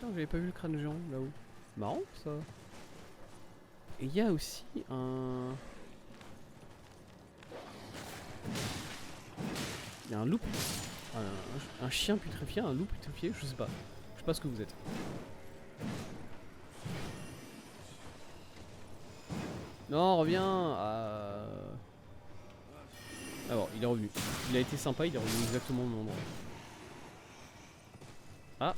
Putain, j'avais pas vu le crâne géant là-haut. Marrant ça. Et il y a aussi un... Il y a un loup. Un chien putréfié, un loup putréfié, je sais pas. Je sais pas ce que vous êtes. Non, reviens. Alors, il est revenu. Il a été sympa, il est revenu exactement au même endroit. Ah.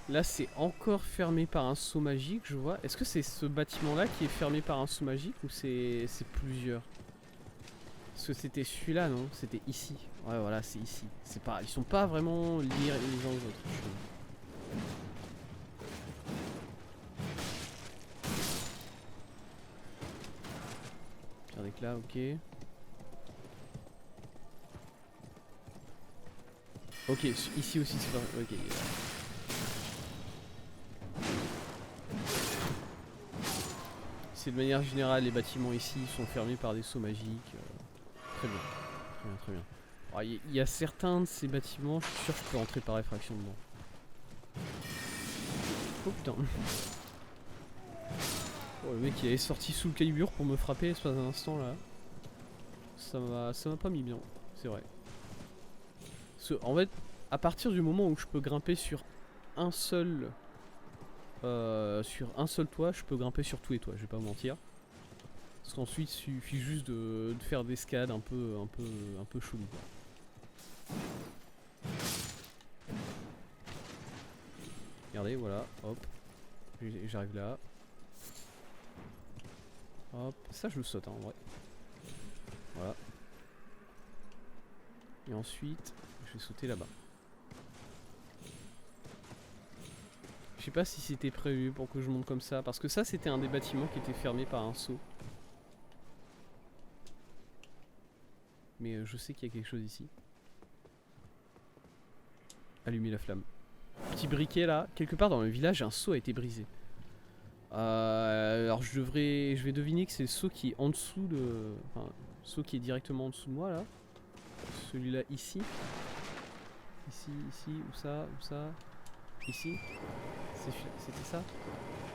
Là, c'est encore fermé par un sceau magique, je vois. Est-ce que c'est ce bâtiment-là qui est fermé par un sceau magique ou c'est plusieurs? Parce que c'était celui-là, non? C'était ici. Ouais, voilà, c'est ici. C'est pas... Ils sont pas vraiment liés les uns aux autres, je trouve. Pierre d'éclat, ok. Ok, ici aussi c'est pas... Ok. C'est de manière générale, les bâtiments ici sont fermés par des sceaux magiques. Très bien. Très bien, très bien. Il y a certains de ces bâtiments, je suis sûr que je peux rentrer par effraction dedans. Oh putain. Oh, le mec il est sorti sous le calibre pour me frapper l'espace d'un instant là. Ça m'a pas mis bien, c'est vrai. En fait, à partir du moment où je peux grimper sur un seul toit, je peux grimper sur tous les toits, je vais pas vous mentir. Parce qu'ensuite, il suffit juste de faire des escalades un peu chelou. Regardez, voilà, hop. J'arrive là. Hop, ça je le saute hein, en vrai. Voilà. Et ensuite, je vais sauter là-bas. Je sais pas si c'était prévu pour que je monte comme ça. Parce que ça, c'était un des bâtiments qui était fermé par un seau. Mais je sais qu'il y a quelque chose ici. Allumer la flamme. Petit briquet là. Quelque part dans le village, un seau a été brisé. Alors je vais deviner que c'est le seau qui est en dessous de... Enfin, le seau qui est directement en dessous de moi là. Celui-là ici. Ici, où ça, ici. C'était ça?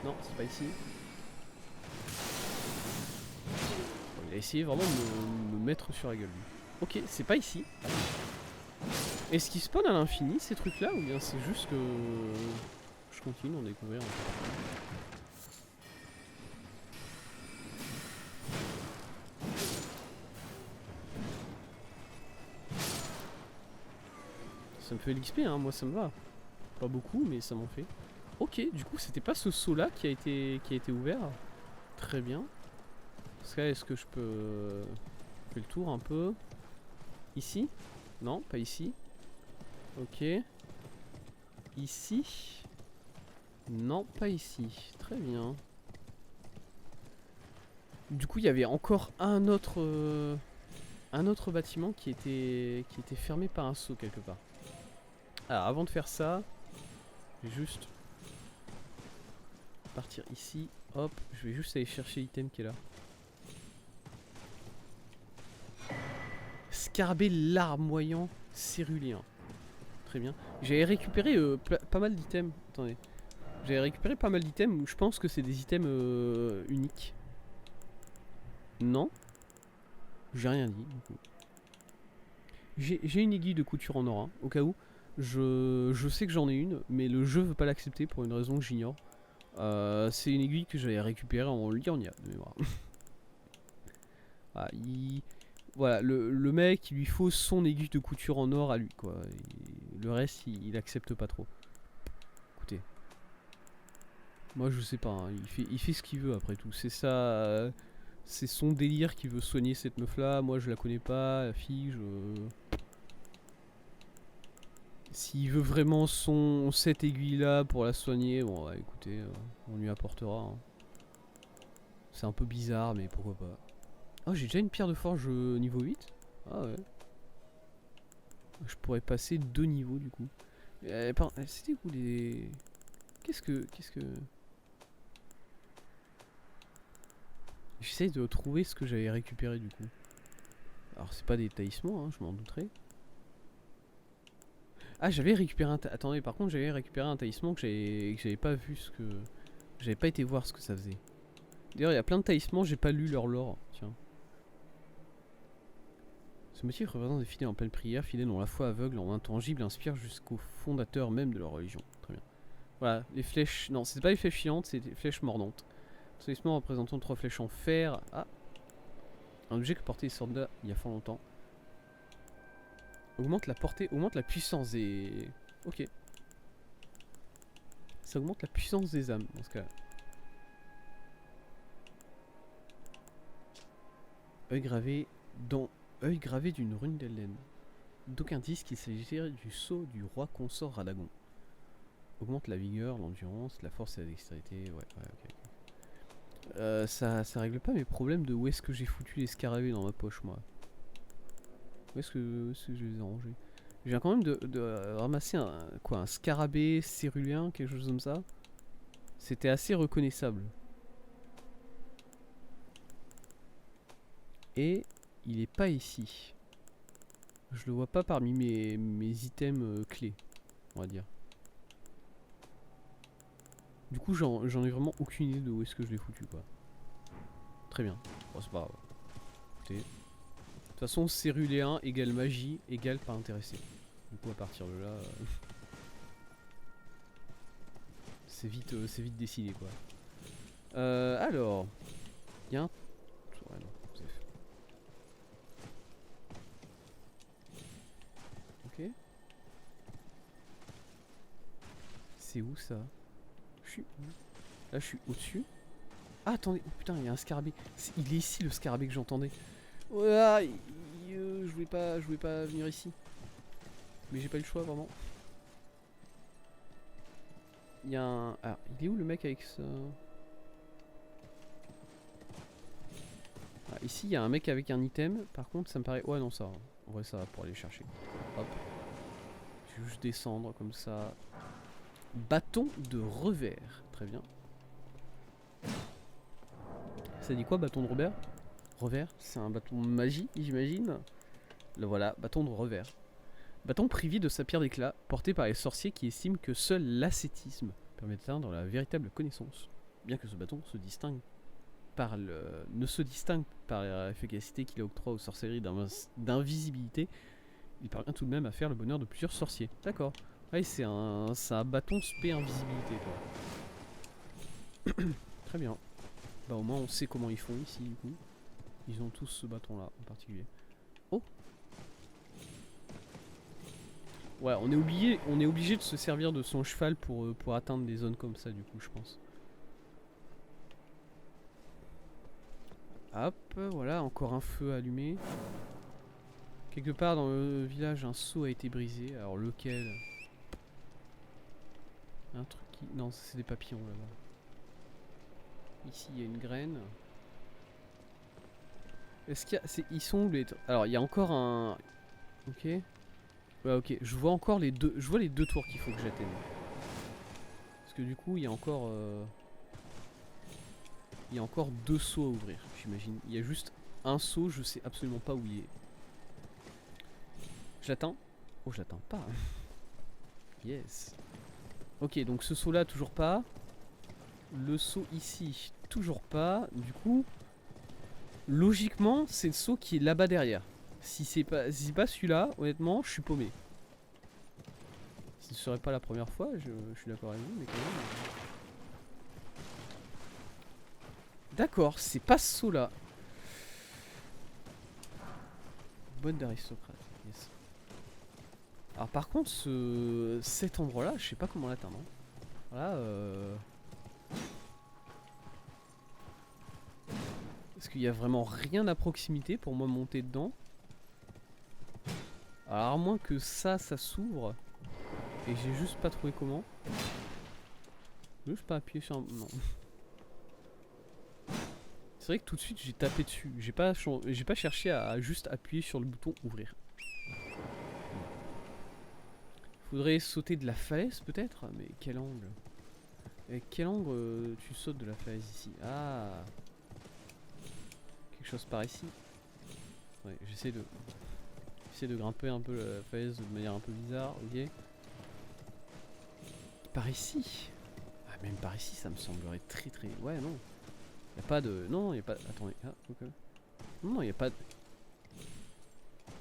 Non, c'est pas ici. Il a essayé vraiment de me mettre sur la gueule. Ok, c'est pas ici. Est-ce qu'il spawn à l'infini ces trucs là ou bien c'est juste que je continue d'en découvrir un peu. Ça me fait l'XP hein, moi ça me va. Pas beaucoup mais ça m'en fait. Ok, du coup c'était pas ce saut là qui a été ouvert. Très bien. Parce que là est-ce que je peux faire le tour un peu? Ici? Non, pas ici. Ok. Ici? Non, pas ici. Très bien. Du coup, il y avait encore un autre bâtiment qui était fermé par un seau quelque part. Alors, avant de faire ça, je vais juste partir ici. Hop, je vais juste aller chercher l'item qui est là. Scarabée larmoyant céruléen. Très bien. J'avais récupéré pas mal d'items. Attendez. J'avais récupéré pas mal d'items où je pense que c'est des items uniques. Non. J'ai rien dit. J'ai une aiguille de couture en or, hein, au cas où. Je sais que j'en ai une, mais le jeu veut pas l'accepter pour une raison que j'ignore. C'est une aiguille que j'avais récupérée en Liurnia de mémoire. Ah, voilà, le mec, il lui faut son aiguille de couture en or à lui, quoi. Et le reste, il accepte pas trop. Écoutez. Moi, je sais pas, hein, il fait ce qu'il veut après tout. C'est ça. C'est son délire qui veut soigner cette meuf là. Moi, je la connais pas, la fille, S'il veut vraiment cette aiguille là pour la soigner, bon, ouais, écoutez, on lui apportera. Hein. C'est un peu bizarre, mais pourquoi pas. Oh, j'ai déjà une pierre de forge niveau 8. Ah ouais. Je pourrais passer 2 niveaux du coup. C'était où les... Qu'est-ce que... J'essaye de trouver ce que j'avais récupéré du coup. Alors c'est pas des taillissements, hein, je m'en douterais. Ah, j'avais récupéré un... Attendez, par contre, j'avais récupéré un talisman que j'avais pas vu ce que... J'avais pas été voir ce que ça faisait. D'ailleurs, il y a plein de talismans, j'ai pas lu leur lore. Tiens. Ce motif représente des fidèles en pleine prière, fidèles dont la foi aveugle en intangible inspire jusqu'au fondateur même de leur religion. Très bien. Voilà, les flèches... Non, c'était pas les flèches filantes, c'était les flèches mordantes. Ce talisman représentant 3 flèches en fer. Ah, un objet que portaient les soldats il y a fort longtemps. Augmente la portée, augmente la puissance des... Ok. Ça augmente la puissance des âmes dans ce cas-là. Œil gravé dans... Œil gravé d'une rune d'Hélène. D'aucuns disent qu'il s'agit du sceau du roi consort Radagon. Augmente la vigueur, l'endurance, la force et la dextérité. Ouais, ok. Ça règle pas mes problèmes de où est-ce que j'ai foutu les scarabées dans ma poche, moi. Où est-ce que je les ai rangés? Je viens quand même de ramasser un scarabée céruléen, quelque chose comme ça. C'était assez reconnaissable. Et il est pas ici. Je le vois pas parmi mes items clés, on va dire. Du coup, j'en ai vraiment aucune idée de où est-ce que je l'ai foutu, quoi. Très bien. Bon, c'est pas grave. Écoutez. De toute façon, céruléen égale magie égale pas intéressé. Du coup, à partir de là, c'est vite décidé, quoi. Alors, il y a un... Ouais, non, ok. C'est où ça? Je suis où? Là, je suis au-dessus. Ah, attendez, oh, putain, il y a un scarabée. Il est ici le scarabée que j'entendais. Ouais, je voulais pas venir ici. Mais j'ai pas eu le choix vraiment. Il y a un... Ah, il est où le mec avec ça? Ah, ici il y a un mec avec un item. Par contre ça me paraît... Ouais non ça... En vrai ça va pour aller chercher. Hop. Je vais juste descendre comme ça. Bâton de revers. Très bien. Ça dit quoi bâton de revers? Revers, c'est un bâton de magie j'imagine. Le voilà, bâton de revers. Bâton privé de sa pierre d'éclat, porté par les sorciers qui estiment que seul l'ascétisme permet d'atteindre la véritable connaissance. Bien que ce bâton se distingue ne se distingue par l'efficacité qu'il octroie aux sorcelleries d'invisibilité, il parvient tout de même à faire le bonheur de plusieurs sorciers. D'accord. Ouais, c'est un bâton spé invisibilité, quoi. Très bien. Bah au moins on sait comment ils font ici, du coup. Ils ont tous ce bâton là en particulier. Oh. Ouais, on est obligé de se servir de son cheval pour atteindre des zones comme ça, du coup, je pense. Hop, voilà, encore un feu allumé. Quelque part dans le village, un seau a été brisé. Alors lequel? Un truc qui... Non, c'est des papillons là-bas. Ici, il y a une graine. Est-ce qu'il y a... Ils sont où les... Alors, il y a encore un... Ok. Ouais, ok. Je vois encore les deux... Je vois les deux tours qu'il faut que j'atteigne. Parce que du coup, il y a encore... Il y a encore deux seaux à ouvrir, j'imagine. Il y a juste un seau, je sais absolument pas où il est. Je l'atteins? Oh, je l'atteins pas. Yes. Ok, donc ce seau là, toujours pas. Le seau ici, toujours pas. Du coup, logiquement, c'est le seau qui est là-bas derrière. Si c'est pas celui-là, honnêtement, je suis paumé. Ce ne serait pas la première fois, je suis d'accord avec vous, mais quand même... D'accord, c'est pas ce saut là. Bonne d'aristocrate, yes. Alors par contre, cet endroit là, je sais pas comment l'atteindre. Voilà, Est-ce qu'il y a vraiment rien à proximité pour moi monter dedans? Alors à moins que ça s'ouvre. Et j'ai juste pas trouvé comment. Juste pas appuyer sur un... Non. C'est vrai que tout de suite j'ai tapé dessus. J'ai pas cherché à juste appuyer sur le bouton ouvrir. Faudrait sauter de la falaise peut-être? Mais quel angle? Avec quel angle tu sautes de la falaise ici? Ah, quelque chose par ici. Ouais, j'essaie de... J'essaie de grimper un peu la falaise de manière un peu bizarre, ok. Par ici. Ah, même par ici, ça me semblerait très très... Ouais, non. Y a pas de... Non, y a pas... Attendez. Ah, ok. Non, y a pas...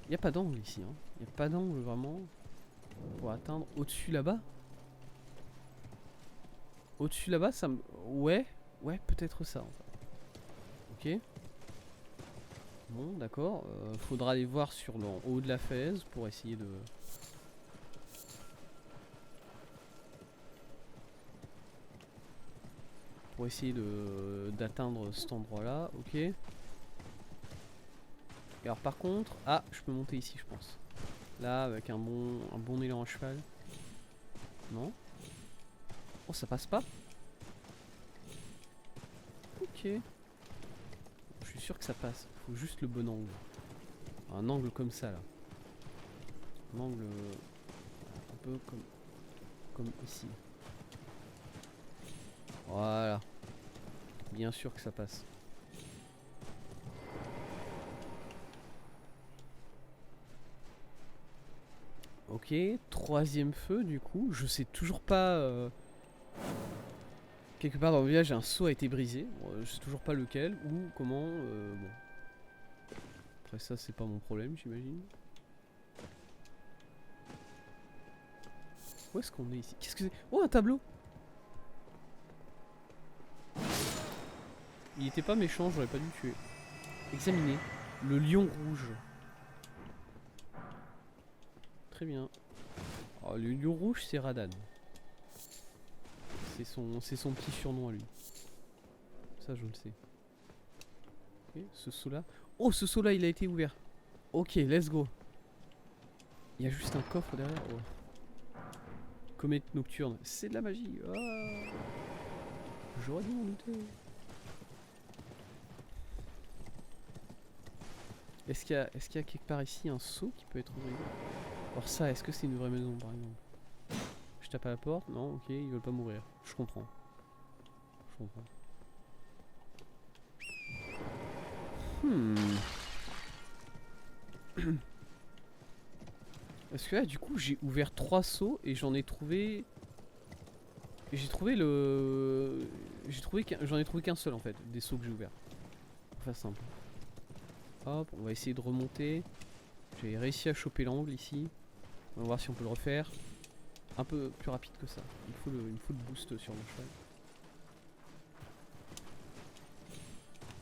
Y a pas d'angle ici, hein. Y a pas d'angle vraiment pour atteindre au-dessus là-bas. Au-dessus là-bas, ça me... Ouais. Ouais, peut-être ça. En fait. Ok. Bon, d'accord. Faudra aller voir sur le haut de la falaise pour essayer de... Pour essayer d'atteindre cet endroit-là. Ok. Alors par contre... Ah, je peux monter ici, je pense. Là, avec un bon élan à cheval. Non. Oh, ça passe pas. Ok. Je suis sûr que ça passe. Faut juste le bon angle. Un angle comme ça, là. Un angle... un peu comme ici. Voilà. Bien sûr que ça passe. Ok, troisième feu du coup. Je sais toujours pas... Quelque part dans le village, un seau a été brisé. Bon, je sais toujours pas lequel ou comment. Bon. Après ça, c'est pas mon problème, j'imagine. Où est-ce qu'on est ici? Qu'est-ce que c'est? Oh, un tableau! Il était pas méchant, j'aurais pas dû le tuer. Examiner. Le lion rouge. Très bien. Oh, le lion rouge, c'est Radan. C'est son petit surnom à lui. Ça, je le sais. Ok, ce saut là. Oh, ce saut là, il a été ouvert. Ok, let's go. Il y a juste un coffre derrière. Oh. Comète nocturne. C'est de la magie. Ah. J'aurais dû m'en douter. Est-ce qu'il y a quelque part ici un seau qui peut être ouvert? Alors ça, est-ce que c'est une vraie maison par exemple? Je tape à la porte? Non, ok, ils veulent pas m'ouvrir. Je comprends. Je comprends. Parce que là, du coup, j'ai ouvert 3 seaux et j'en ai trouvé... J'ai trouvé le... J'en ai trouvé qu'un seul en fait, des seaux que j'ai ouverts. Enfin simple. Hop, on va essayer de remonter. J'ai réussi à choper l'angle ici. On va voir si on peut le refaire. Un peu plus rapide que ça. Il me faut le boost sur mon cheval.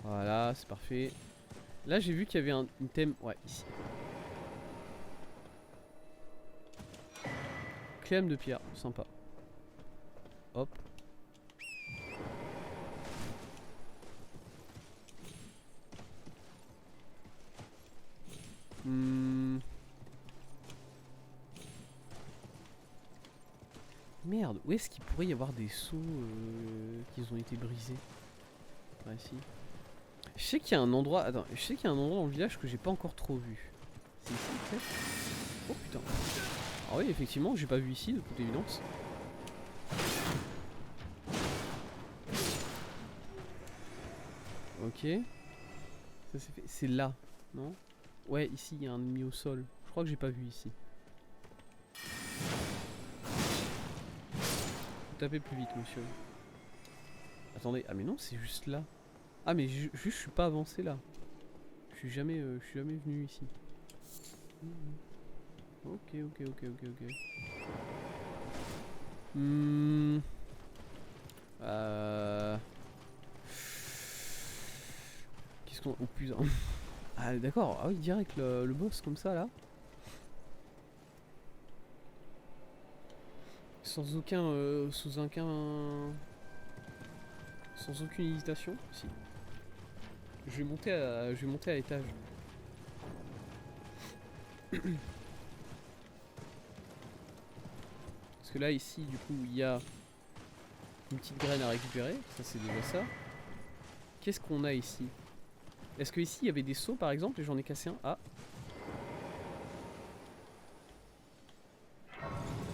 Voilà, c'est parfait. Là, j'ai vu qu'il y avait une thème... Ouais, ici. Clem de pierre, sympa. Hop. Merde, où est-ce qu'il pourrait y avoir des seaux qui ont été brisés? Ah, ici. Je sais qu'il y a un endroit... Attends, je sais qu'il y a un endroit dans le village que j'ai pas encore trop vu. C'est ici, peut-être? Oh putain. Ah oui, effectivement, j'ai pas vu ici, de toute évidence. Ok. Ça c'est fait. C'est là, non? Ouais, ici, il y a un ennemi au sol. Je crois que j'ai pas vu ici. Tapez plus vite, monsieur. Attendez, ah mais non, c'est juste là. Ah mais juste, je suis pas avancé là. Je suis jamais venu ici. Ok. Qu'est-ce qu'on... Oh putain. Ah d'accord, ah oui, direct le boss comme ça là. Sans aucune hésitation. Si. Je vais monter à l'étage. Parce que là ici du coup il y a une petite graine à récupérer. Ça c'est déjà ça. Qu'est-ce qu'on a ici? Est-ce que ici il y avait des seaux par exemple et j'en ai cassé un? Ah.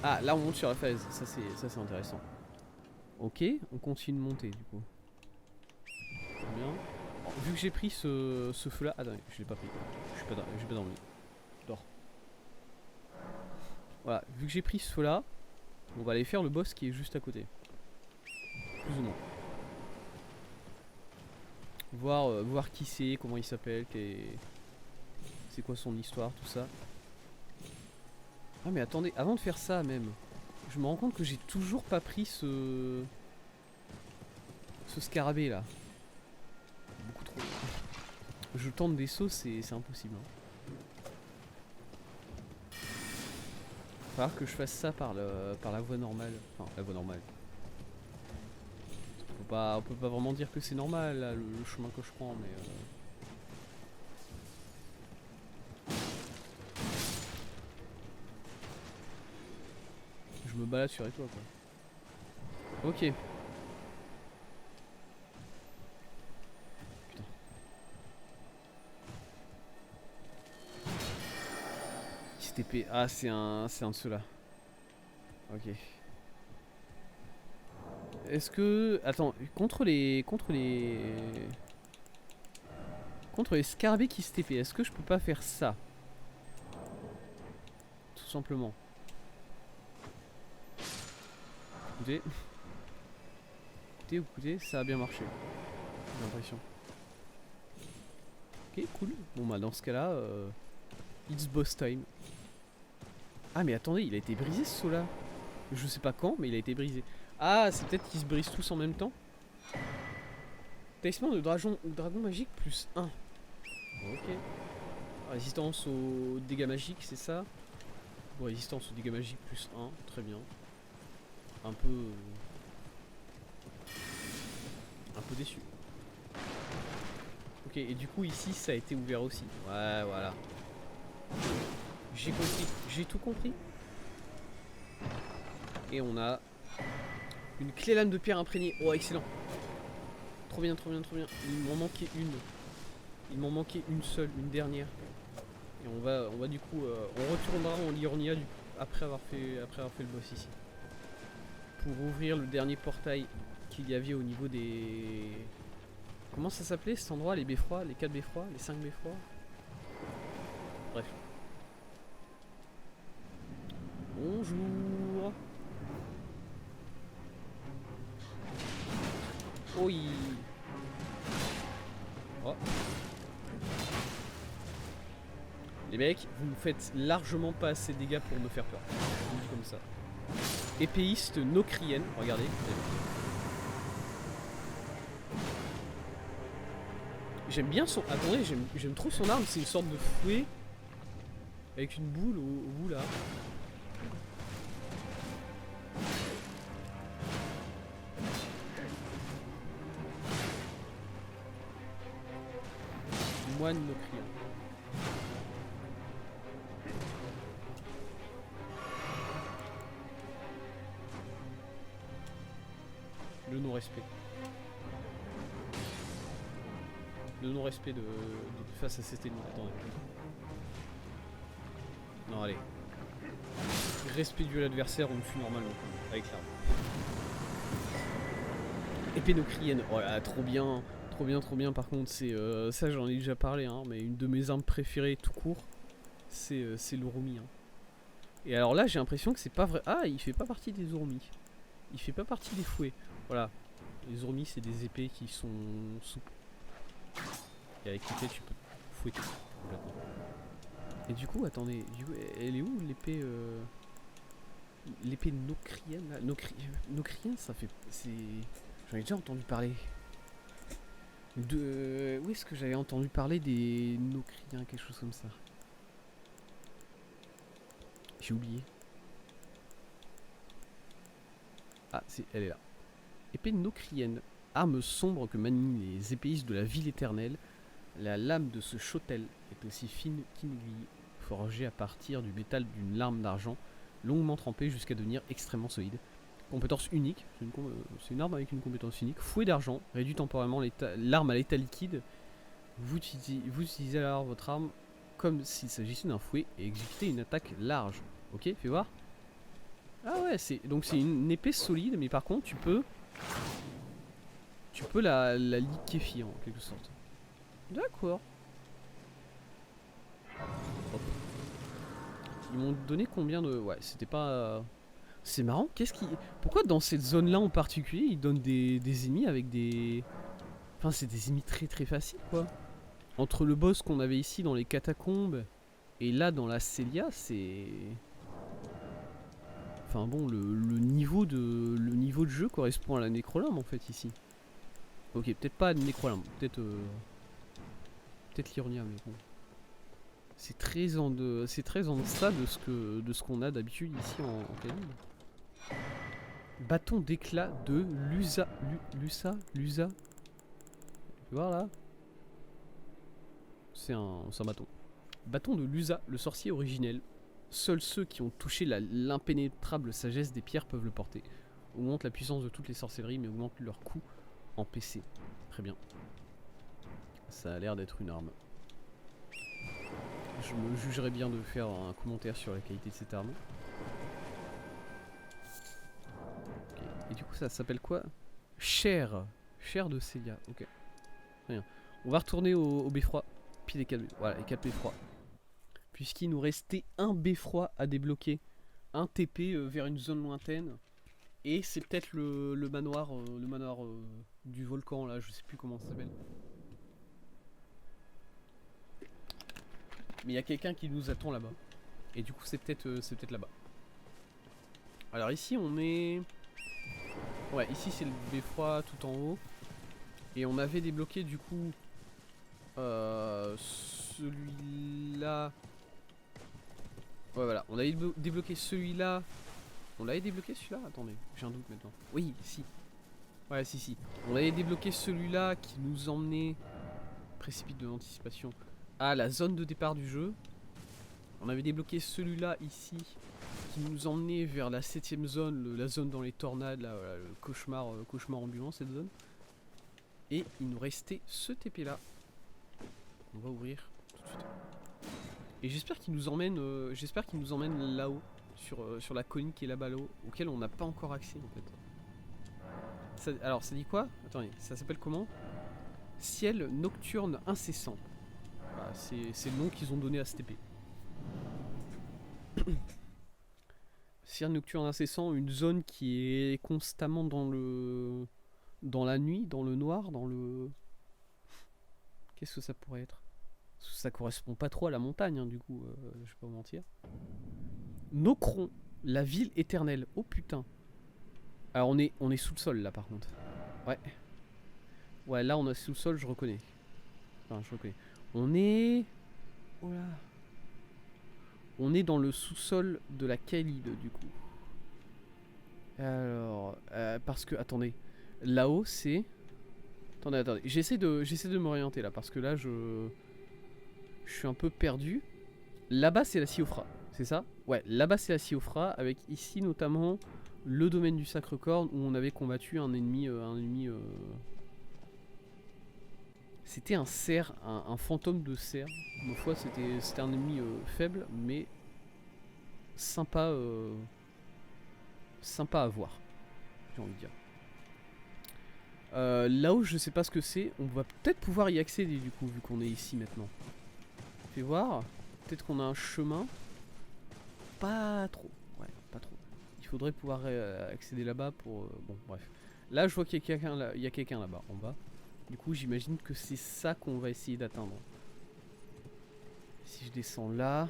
Ah là on monte sur la falaise. Ça c'est intéressant. Ok, on continue de monter du coup. Bien. Vu que j'ai pris ce feu là. Attends, je l'ai pas pris. Je suis pas dans le lit. Dors. Voilà, vu que j'ai pris ceux-là, on va aller faire le boss qui est juste à côté. Plus ou moins. Voir qui c'est, comment il s'appelle, c'est quoi son histoire, tout ça. Ah mais attendez, avant de faire ça même, je me rends compte que j'ai toujours pas pris ce scarabée là. Beaucoup trop. Je tente des sauts, c'est impossible. Hein. Va falloir que je fasse ça par la voie normale. Enfin, la voie normale. On peut pas vraiment dire que c'est normal là, le chemin que je prends, mais je me balade sur les toits quoi. Ok. Putain. Cette épée. Ah, c'est un de ceux-là. Ok. Est-ce que... Attends, contre les scarabées qui se TP, est-ce que je peux pas faire ça? Tout simplement. Écoutez. Écoutez, ça a bien marché. J'ai l'impression. Ok, cool. Bon bah dans ce cas-là, it's boss time. Ah mais attendez, il a été brisé ce saut-là. Je sais pas quand, mais il a été brisé. Ah, c'est peut-être qu'ils se brisent tous en même temps. Talisman de dragon magique plus 1. Ok. Résistance aux dégâts magiques, c'est ça. Bon, résistance aux dégâts magiques plus 1, très bien. Un peu déçu. Ok, et du coup ici ça a été ouvert aussi. Ouais, voilà. J'ai compris, j'ai tout compris. Et on a une clé lame de pierre imprégnée. Oh, excellent. Trop bien, trop bien, trop bien. Il m'en manquait une. Il m'en manquait une seule, une dernière. Et on va du coup, on retournera en Liurnia après avoir fait le boss ici. Pour ouvrir le dernier portail qu'il y avait au niveau des... Comment ça s'appelait cet endroit? Les beffrois, les 4 beffrois, les 5 beffrois. Bref. Bonjour. Oui. Oh. Les mecs, vous me faites largement pas assez de dégâts pour me faire peur. Je vous dis comme ça. Épéiste Nocrienne, regardez. J'aime bien son... Attendez, j'aime trop son arme, c'est une sorte de fouet. Avec une boule au bout là. Moine Nocrien. Le non-respect. Le non-respect de face à cet ennemi. Attendez. Non, allez. Respect de l'adversaire, on me fuit normalement. Avec l'arme. Épée Nocrienne. Oh là, trop bien. Trop bien, trop bien. Par contre, c'est ça, j'en ai déjà parlé, hein, mais une de mes armes préférées tout court, c'est l'Urumi. Hein. Et alors là, j'ai l'impression que c'est pas vrai. Ah, il fait pas partie des Urumi. Il fait pas partie des fouets. Voilà. Les Urumi, c'est des épées qui sont souples. Et avec lesquelles tu peux fouetter complètement. Et du coup, attendez, elle est où l'épée l'épée Nocrienne là? Nocrienne, ça fait... J'en ai déjà entendu parler. Où est-ce que j'avais entendu parler des Nocriens, quelque chose comme ça? J'ai oublié. Ah, elle est là. Épée Nocrienne. Arme sombre que manient les épéistes de la ville éternelle. La lame de ce chotel est aussi fine qu'une aiguille, forgée à partir du métal d'une lame d'argent, longuement trempée jusqu'à devenir extrêmement solide. Compétence unique, c'est une arme avec une compétence unique. Fouet d'argent, réduit temporairement l'arme à l'état liquide. Vous utilisez alors votre arme comme s'il s'agissait d'un fouet et exécutez une attaque large. Ok, fais voir. Ah ouais, donc c'est une épée solide, mais par contre tu peux la liquéfier en quelque sorte. D'accord. Ils m'ont donné combien de... Ouais, c'était pas... C'est marrant, qu'est-ce qui... Pourquoi dans cette zone-là en particulier, ils donnent des ennemis avec des... Enfin, c'est des ennemis très très faciles, quoi. Entre le boss qu'on avait ici dans les catacombes et là dans la Célia, c'est... Enfin bon, le niveau de jeu correspond à la Nécrolumbe en fait ici. Ok, peut-être pas à la Nécrolumbe, peut-être l'Ironia, mais bon. C'est très en deçà de ce qu'on a d'habitude ici en Calibre. Bâton d'éclat de Lusa. Lusa. Tu vois là? C'est un bâton. Bâton de Lusa, le sorcier originel. Seuls ceux qui ont touché l'impénétrable sagesse des pierres peuvent le porter. Augmente la puissance de toutes les sorcelleries, mais augmente leur coût en PC. Très bien. Ça a l'air d'être une arme. Je me jugerais bien de faire un commentaire sur la qualité de cette arme. Okay. Et du coup, ça s'appelle quoi? Chair. Chair de Célia. Ok. Très bien. On va retourner au beffroi. Puis les 4 voilà, les 4 beffrois. Puisqu'il nous restait un beffroi à débloquer. Un TP vers une zone lointaine. Et c'est peut-être le manoir, du volcan là, je sais plus comment ça s'appelle. Mais il y a quelqu'un qui nous attend là-bas. Et du coup c'est peut-être là-bas. Alors ici on est... Ouais, ici c'est le beffroi tout en haut. Et on avait débloqué du coup... celui-là... Ouais voilà, on avait débloqué celui-là. On l'avait débloqué celui-là? Attendez, j'ai un doute maintenant. Oui, si. Ouais, si. On avait débloqué celui-là qui nous emmenait... Précipite de l'anticipation. À la zone de départ du jeu. On avait débloqué celui-là ici. Qui nous emmenait vers la 7ème zone. La zone dans les tornades. Là, voilà, le cauchemar ambulant cette zone. Et il nous restait ce TP là. On va ouvrir tout de suite. Et j'espère qu'il nous emmène là-haut. Sur la colline qui est là-bas là-haut, auquel on n'a pas encore accès en fait. Alors ça dit quoi? Attendez, ça s'appelle comment? Ciel nocturne incessant. Bah, c'est le nom qu'ils ont donné à ce TP. Ciel nocturne incessant, une zone qui est constamment dans la nuit, dans le noir, dans le... Qu'est-ce que ça pourrait être? Ça correspond pas trop à la montagne, hein, du coup, je vais pas vous mentir. Nocron, la ville éternelle. Oh putain. Alors on est sous le sol là par contre. Ouais. Ouais, là on est sous le sol, je reconnais. Enfin, je reconnais. On est... Oh là. On est dans le sous-sol de la Caelid du coup. Alors... parce que... Attendez. Là-haut c'est... Attendez. J'essaie de m'orienter là parce que là je suis un peu perdu. Là-bas c'est la Siofra. C'est ça? Ouais, là-bas c'est la Siofra, avec ici notamment le domaine du Sacre-Corne où on avait combattu un ennemi... C'était un cerf, un fantôme de cerf. Ma foi, c'était un ennemi faible, mais sympa, sympa à voir, j'ai envie de dire. Là-haut, je sais pas ce que c'est. On va peut-être pouvoir y accéder du coup, vu qu'on est ici maintenant. Fais voir. Peut-être qu'on a un chemin. Pas trop. Ouais, pas trop. Il faudrait pouvoir accéder là-bas pour... bon, bref. Là, je vois qu'il y a quelqu'un là, là-bas, en bas. Du coup, j'imagine que c'est ça qu'on va essayer d'atteindre. Si je descends là...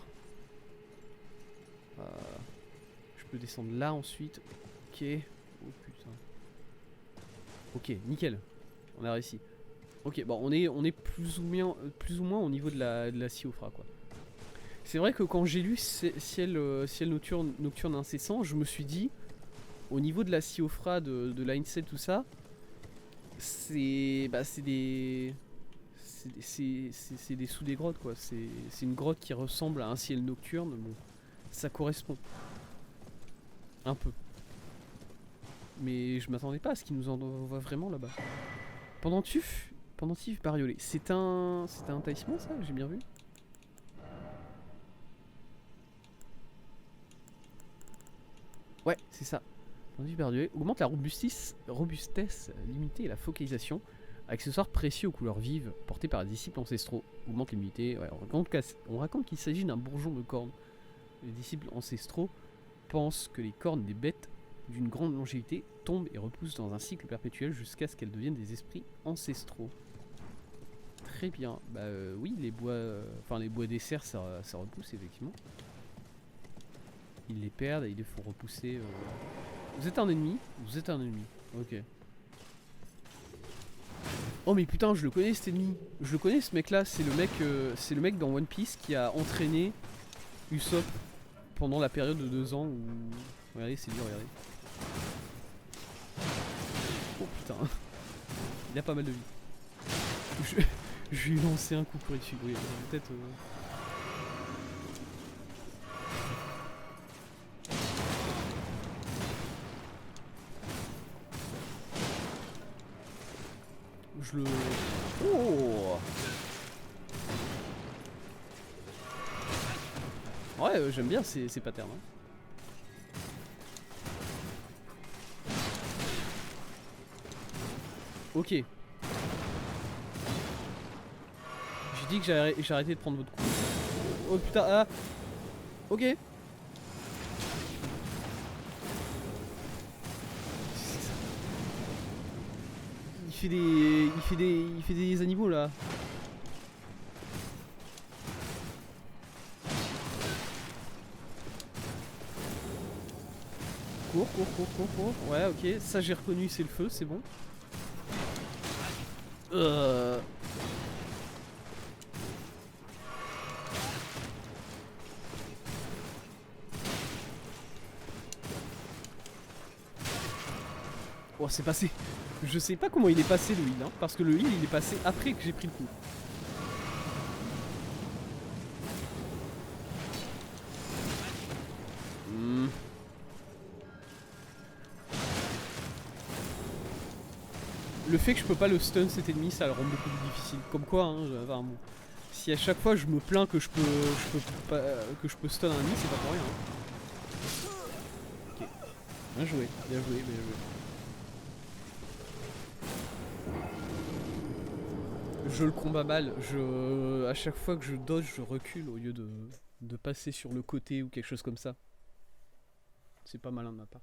je peux descendre là ensuite. Ok. Oh putain. Ok, nickel. On a réussi. Ok, bon, on est plus ou moins au niveau de la Siofra, quoi. C'est vrai que quand j'ai lu ciel nocturne incessant, je me suis dit, au niveau de la Siofra, de l'Ainset, tout ça, c'est des sous des grottes, quoi. C'est une grotte qui ressemble à un ciel nocturne. Bon, ça correspond un peu. Mais je m'attendais pas à ce qu'il nous envoie vraiment là-bas. Pendentif bariolé. C'est un talisman, ça? J'ai bien vu. Ouais, c'est ça. Pendentif bariolé. Augmente la robustesse limitée et la focalisation. Accessoire précieux aux couleurs vives, porté par les disciples ancestraux. Augmente l'immunité. Ouais, on raconte qu'il s'agit d'un bourgeon de corne. Les disciples ancestraux pensent que les cornes des bêtes d'une grande longévité tombent et repoussent dans un cycle perpétuel jusqu'à ce qu'elles deviennent des esprits ancestraux. Très bien. Bah oui, les bois, les bois des cerfs, ça repousse effectivement. Ils les perdent et ils les font repousser. Vous êtes un ennemi? Vous êtes un ennemi. Ok. Oh mais putain, je le connais cet ennemi. Je le connais ce mec là. C'est le mec dans One Piece qui a entraîné Usopp pendant la période de 2 ans où... Regardez, c'est dur, regardez. Oh putain. Il a pas mal de vie. Je lui ai lancé un coup pour dessus. Oui, peut-être... Je le... Oh ouais, j'aime bien ces patterns. Hein. Ok. J'ai dit que j'ai arrêté de prendre votre coup. Oh putain, ah. Ok. Il fait des animaux là. Cours. Ouais, ok. Ça j'ai reconnu, c'est le feu, c'est bon. Oh, c'est passé. Je sais pas comment il est passé le heal, hein, parce que le heal il est passé après que j'ai pris le coup. Le fait que je peux pas le stun cet ennemi, ça le rend beaucoup plus difficile. Comme quoi, hein, enfin, bon, si à chaque fois je me plains que je peux stun un ennemi, c'est pas pour rien. Hein. Ok. Bien joué, bien joué, bien joué. Je le combats mal. À chaque fois que je dodge, je recule au lieu de passer sur le côté ou quelque chose comme ça. C'est pas malin de ma part.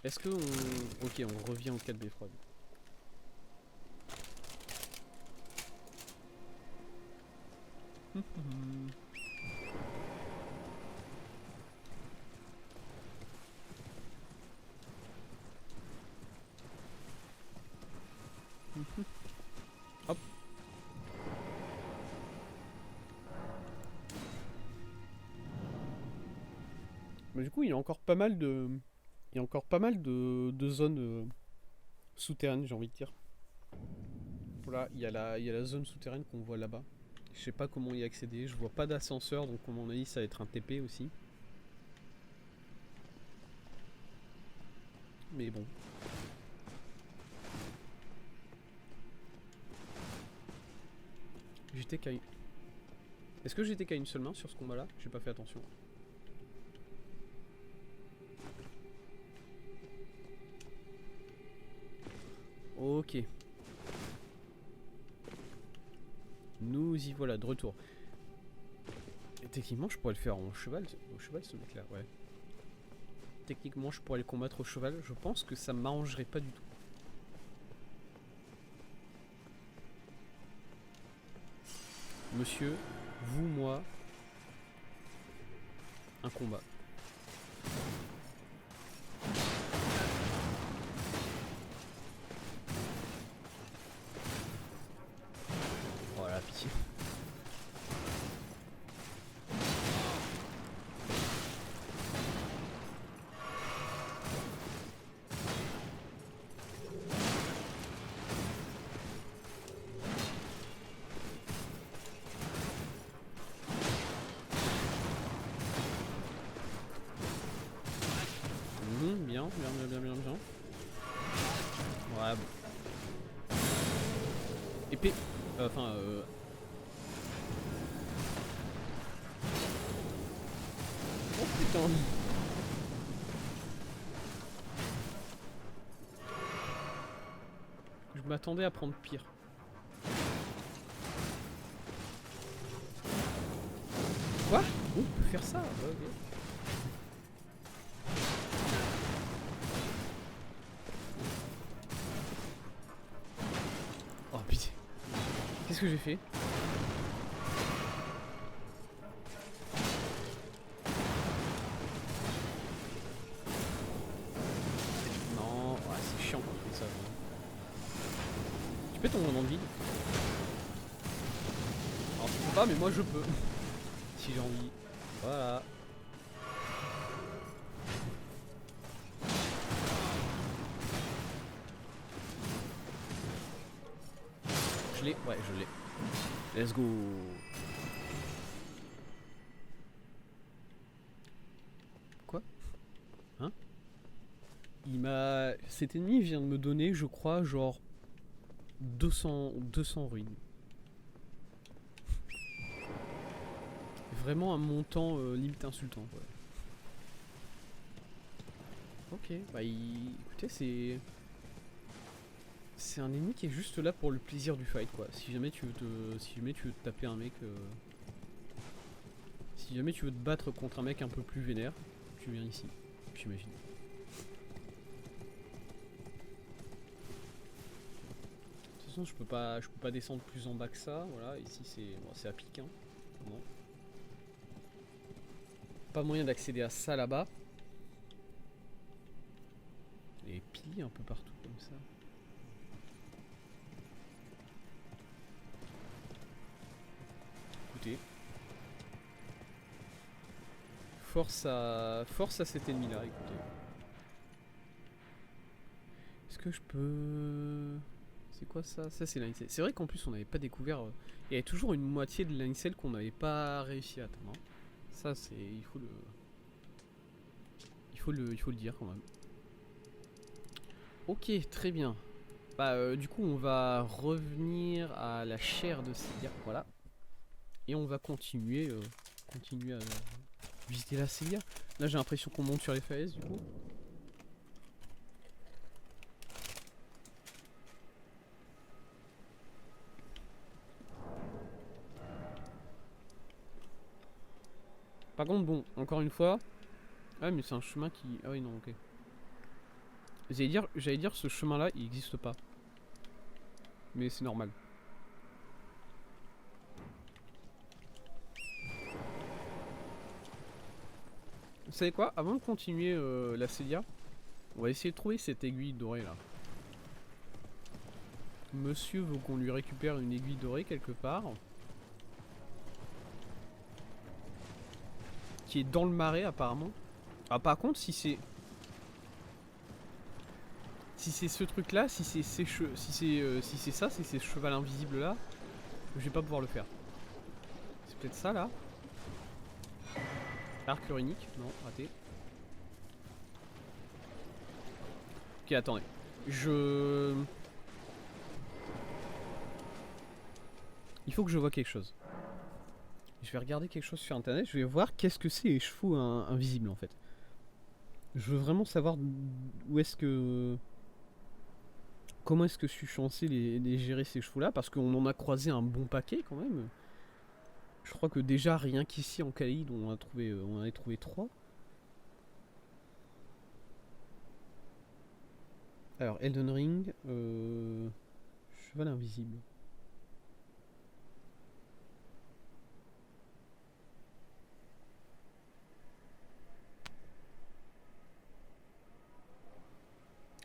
Est-ce que on... Ok, on revient au 4B froide. Hop. Mais du coup, il y a encore pas mal de... Il y a encore pas mal de zones souterraines, j'ai envie de dire. Voilà, il y a la zone souterraine qu'on voit là-bas. Je sais pas comment y accéder, je vois pas d'ascenseur, donc à mon avis ça va être un TP aussi. Mais bon. J'étais qu'à une... Est-ce que j'étais qu'à une seule main sur ce combat-là? J'ai pas fait attention. Ok. Nous y voilà, de retour. Et techniquement, je pourrais le faire en cheval. Au cheval, ce mec-là, ouais. Techniquement, je pourrais le combattre au cheval. Je pense que ça m'arrangerait pas du tout. Monsieur, vous, moi, un combat. Voilà, pitié. Bien. Ouais, bon. Épée. Oh putain. Je m'attendais à prendre pire. Quoi ? Oh, on peut faire ça, ouais, ok. Oh putain. Qu'est-ce que j'ai fait? Non, ouais, c'est chiant quand on fait ça. Tu peux tomber dans le vide? Alors tu peux pas, mais moi je peux. Si j'ai envie. Voilà. Je l'ai, ouais, je l'ai. Let's go. Quoi? Hein? Il m'a... Cet ennemi vient de me donner, je crois, genre 200 ruines. Vraiment un montant limite insultant. Ouais. Ok, bah écoutez, c'est un ennemi qui est juste là pour le plaisir du fight, quoi. Si jamais tu veux te taper un mec, si jamais tu veux te battre contre un mec un peu plus vénère, tu viens ici, j'imagine. De toute façon, je peux pas descendre plus en bas que ça. Voilà, ici c'est à pic, hein. Bon. Pas moyen d'accéder à ça là-bas. Les pieds un peu partout comme ça. Écoutez. Force à cet ennemi là, écoutez. Est-ce que je peux... C'est quoi ça? Ça c'est l'inicelle. C'est vrai qu'en plus on n'avait pas découvert... Il y avait toujours une moitié de l'inicelle qu'on n'avait pas réussi à atteindre. Ça c'est... Il faut le dire quand même. Ok, très bien. Bah du coup on va revenir à la chair de Célia, voilà. Et on va continuer à visiter la Célia. Là j'ai l'impression qu'on monte sur les falaises du coup. Par contre bon, encore une fois... Ah mais c'est un chemin qui... Ah oui non, ok. J'allais dire ce chemin là il n'existe pas. Mais c'est normal. Vous savez quoi? Avant de continuer la Célia, on va essayer de trouver cette aiguille dorée là. Monsieur veut qu'on lui récupère une aiguille dorée quelque part. Qui est dans le marais apparemment. Ah par contre si c'est... Si c'est ce truc là, si c'est ces si c'est ça, si c'est ce cheval invisible là, je vais pas pouvoir le faire. C'est peut-être ça là. Arc runique, non, raté. Ok attendez. Il faut que je vois quelque chose. Je vais regarder quelque chose sur internet, je vais voir qu'est-ce que c'est les chevaux invisibles en fait. Je veux vraiment savoir où est-ce que... Comment est-ce que je suis censé les gérer ces chevaux là, parce qu'on en a croisé un bon paquet quand même. Je crois que déjà rien qu'ici en Calaïde on en a trouvé 3. Alors Elden Ring, cheval invisible.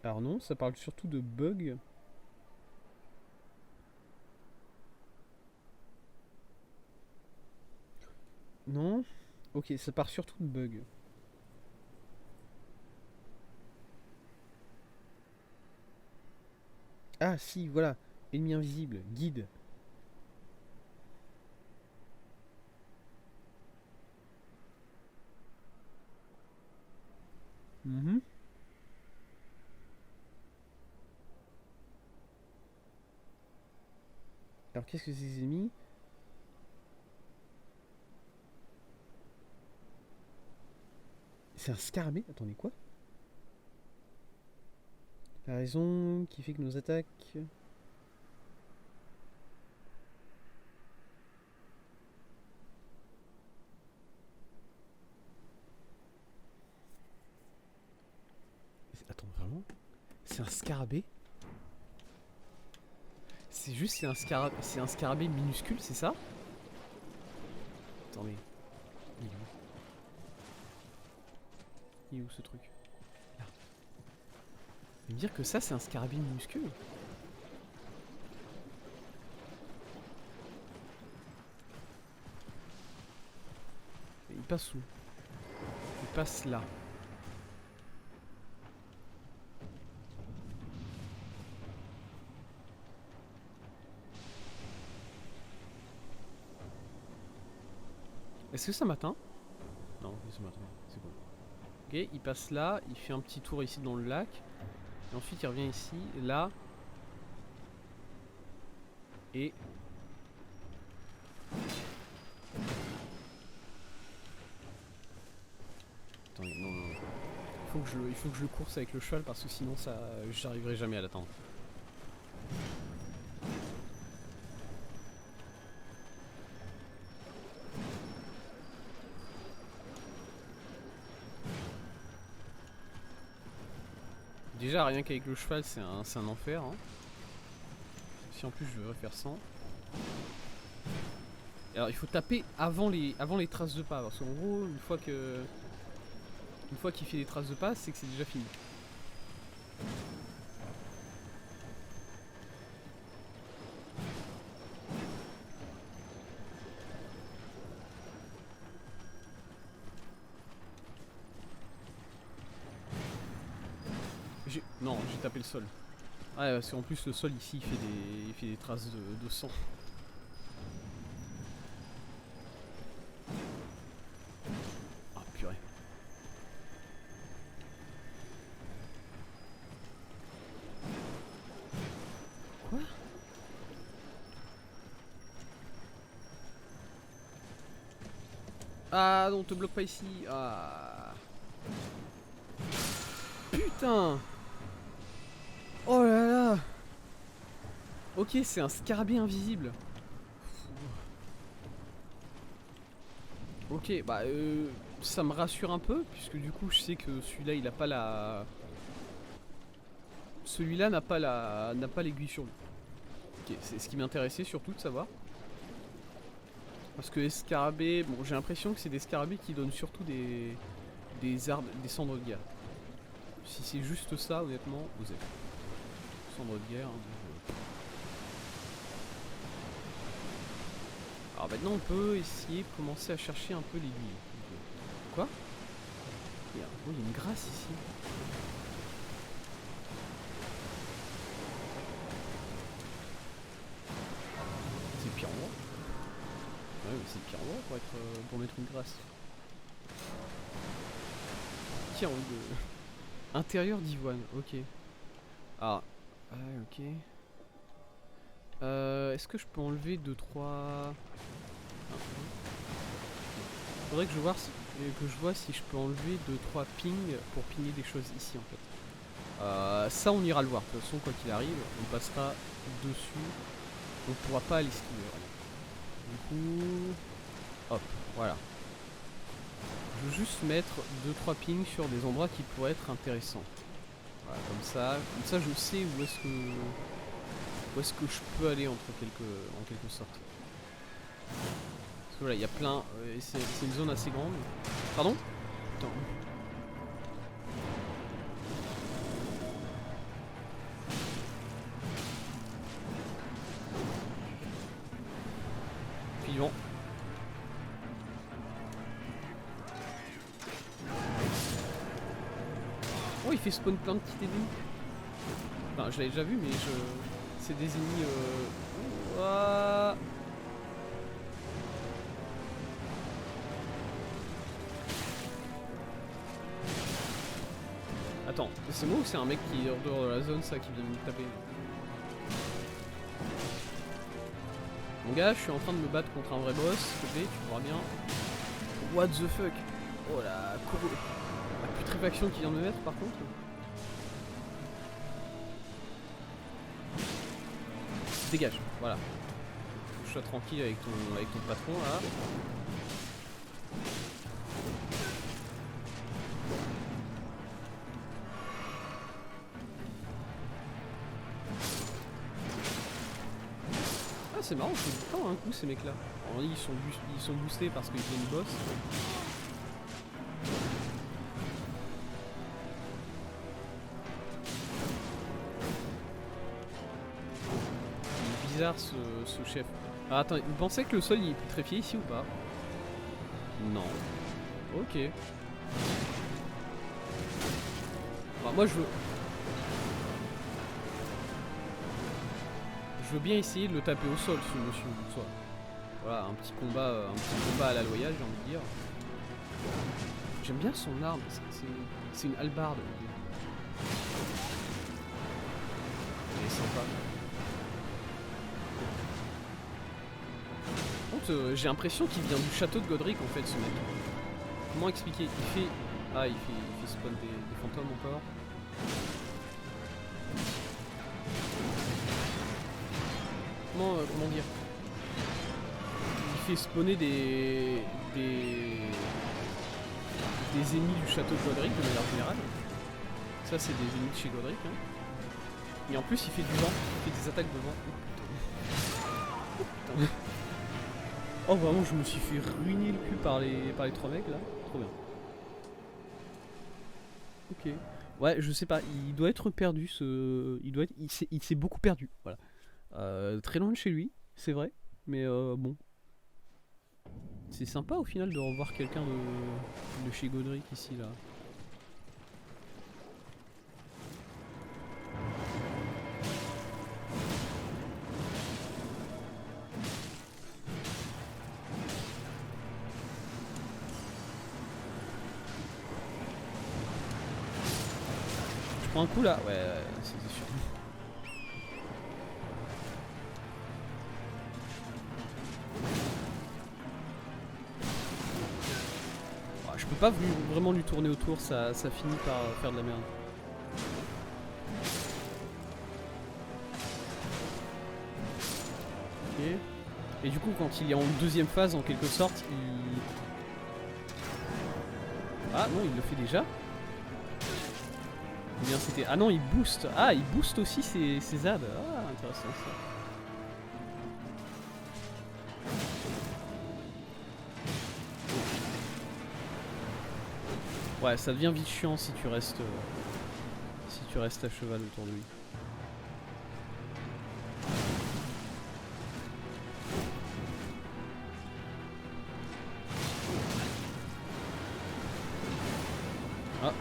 Alors non, ça parle surtout de bugs. Non. Ok, ça parle surtout de bugs. Ah si, voilà. Ennemi invisible, guide. Mhm. Alors qu'est-ce que c'est ces ennemis? C'est un scarabée? Attendez, quoi? La raison qui fait que nos attaques... Vraiment? C'est un scarabée? C'est juste, c'est un scarabée minuscule, c'est ça? Attendez. Il est où? Il est où ce truc? Là. Vous me dire que ça, c'est un scarabée minuscule? Il passe où? Il passe là. Est-ce que ça m'atteint? Non, ça m'atteint. C'est bon. Ok, il passe là, il fait un petit tour ici dans le lac. Et ensuite il revient ici, là. Et... Attendez, non, non. Il faut que je le course avec le cheval parce que sinon ça, j'arriverai jamais à l'atteindre. Déjà rien qu'avec le cheval c'est un enfer. Hein. Si en plus je devrais faire 100. Alors il faut taper avant les traces de pas parce qu'en gros une fois qu'il fait des traces de pas c'est que c'est déjà fini. Non, j'ai tapé le sol. Ouais, parce qu'en plus le sol ici il fait des traces de sang. Ah purée. Quoi? Ah non, te bloque pas ici. Ah. Putain. Oh là là. Ok, c'est un scarabée invisible. Ok, bah ça me rassure un peu, puisque du coup je sais que celui-là il a pas la... Celui-là n'a pas l'aiguille sur lui. Ok, c'est ce qui m'intéressait surtout de savoir. Parce que les scarabées, bon j'ai l'impression que c'est des scarabées qui donnent surtout des arbres, des cendres de guerre. Si c'est juste ça, honnêtement, vous êtes cendres de guerre. Hein, alors maintenant on peut essayer de commencer à chercher un peu l'aiguille. Quoi? Oh, il y a une grâce ici. C'est le pire endroit. Ouais, mais c'est le pire endroit pour mettre une grâce. Tiens, intérieur d'Ivoine, ok. Ah, ok. Est-ce que je peux enlever 2-3... Faudrait que je vois si je peux enlever 2-3 pings pour pinguer des choses ici en fait. Ça on ira le voir, de toute façon quoi qu'il arrive, on passera dessus. On pourra pas l'esquiver vraiment. Du coup... Hop, voilà. Je veux juste mettre 2-3 pings sur des endroits qui pourraient être intéressants. Voilà, comme ça je sais où est-ce que je peux aller en quelque sorte. Parce que voilà, il y a plein... c'est une zone assez grande. Pardon? Putain. Vivant. Oh, il fait spawn plein de petits ennemis. Enfin, je l'avais déjà vu, mais c'est des ennemis... Ouah. Attends, c'est moi ou c'est un mec qui est hors dehors de la zone, ça, qui vient de me taper? Mon gars, je suis en train de me battre contre un vrai boss, s'il te plaît, tu pourras bien. What the fuck? Oh la putréfaction qu'il vient de me mettre par contre. Dégage, voilà. Faut que je sois tranquille avec ton patron là. c'est marrant, je les pas un coup ces mecs là. Alors ils sont boostés parce qu'ils viennent boss. Il est bizarre ce chef. Ah, attends, vous pensez que le sol il est putréfié ici ou pas? Non. Ok. Bah, moi je veux bien essayer de le taper au sol ce monsieur. Soit. Voilà, un petit combat à la loyale, j'ai envie de dire. J'aime bien son arme, c'est une hallebarde. Elle est sympa. Par contre, j'ai l'impression qu'il vient du château de Godric en fait, ce mec. Comment expliquer? Il fait spawn des fantômes encore. Comment dire? Il fait spawner des ennemis du château de Godric de manière générale. Ça c'est des ennemis de chez Godric. Hein. Et en plus il fait du vent, il fait des attaques de vent. Oh putain. Oh vraiment je me suis fait ruiner le cul par les 3 mecs là. Trop bien. Ok. Ouais je sais pas, il doit être perdu ce. Il s'est beaucoup perdu. Voilà. Très loin de chez lui, c'est vrai. Mais bon. C'est sympa au final de revoir quelqu'un de chez Godric ici là. Je prends un coup là? Ouais, c'est sûr. Je peux pas vraiment lui tourner autour, ça finit par faire de la merde. Ok. Et du coup quand il est en deuxième phase en quelque sorte, il... Ah non il le fait déjà. Ou bien c'était... Ah non il booste. Ah il booste aussi ses ZAD. Ah intéressant ça. Ouais, ça devient vite chiant si tu restes à cheval autour de lui. Ah.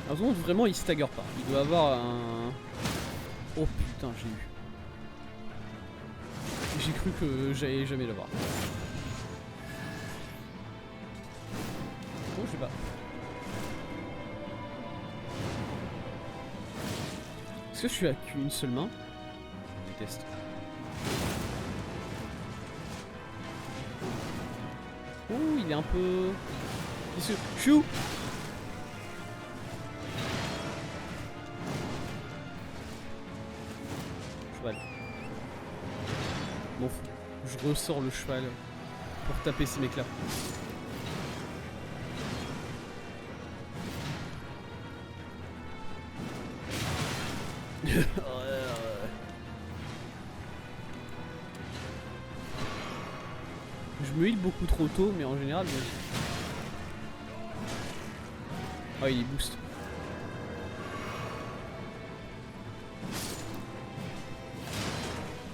Par contre, vraiment, il stagger pas. Il doit avoir un... Oh putain, j'ai eu. J'ai cru que j'allais jamais l'avoir. Oh, je sais pas. Est-ce que je suis à qu'une seule main? Je déteste. Oh, il est un peu... Il se... Chou. Cheval. Bon, je ressors le cheval pour taper ces mecs là. Je me heal beaucoup trop tôt, mais en général... Ah, il est boost.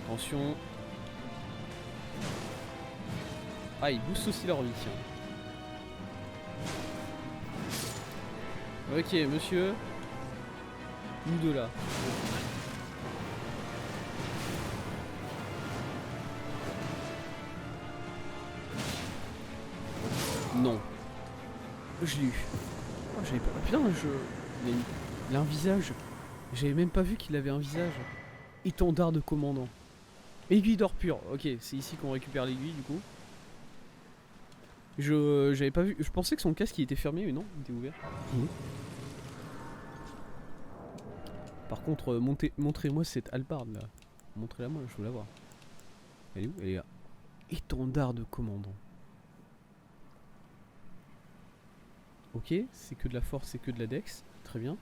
Attention. Ah, il booste aussi leur vie, tiens. Ok, monsieur. Nous deux là. Non. Je l'ai eu. Oh, j'avais pas... Putain, il a un visage. J'avais même pas vu qu'il avait un visage. Étendard de commandant. Aiguille d'or pur. Ok, c'est ici qu'on récupère l'aiguille du coup. J'avais pas vu. Je pensais que son casque il était fermé, mais non, il était ouvert. Mmh. Par contre, montrez-moi cette hallebarde là. Montrez-la moi, je veux la voir. Elle est où? Elle est là. Étendard de commandant. Ok, c'est que de la force, c'est que de la dex. Très bien.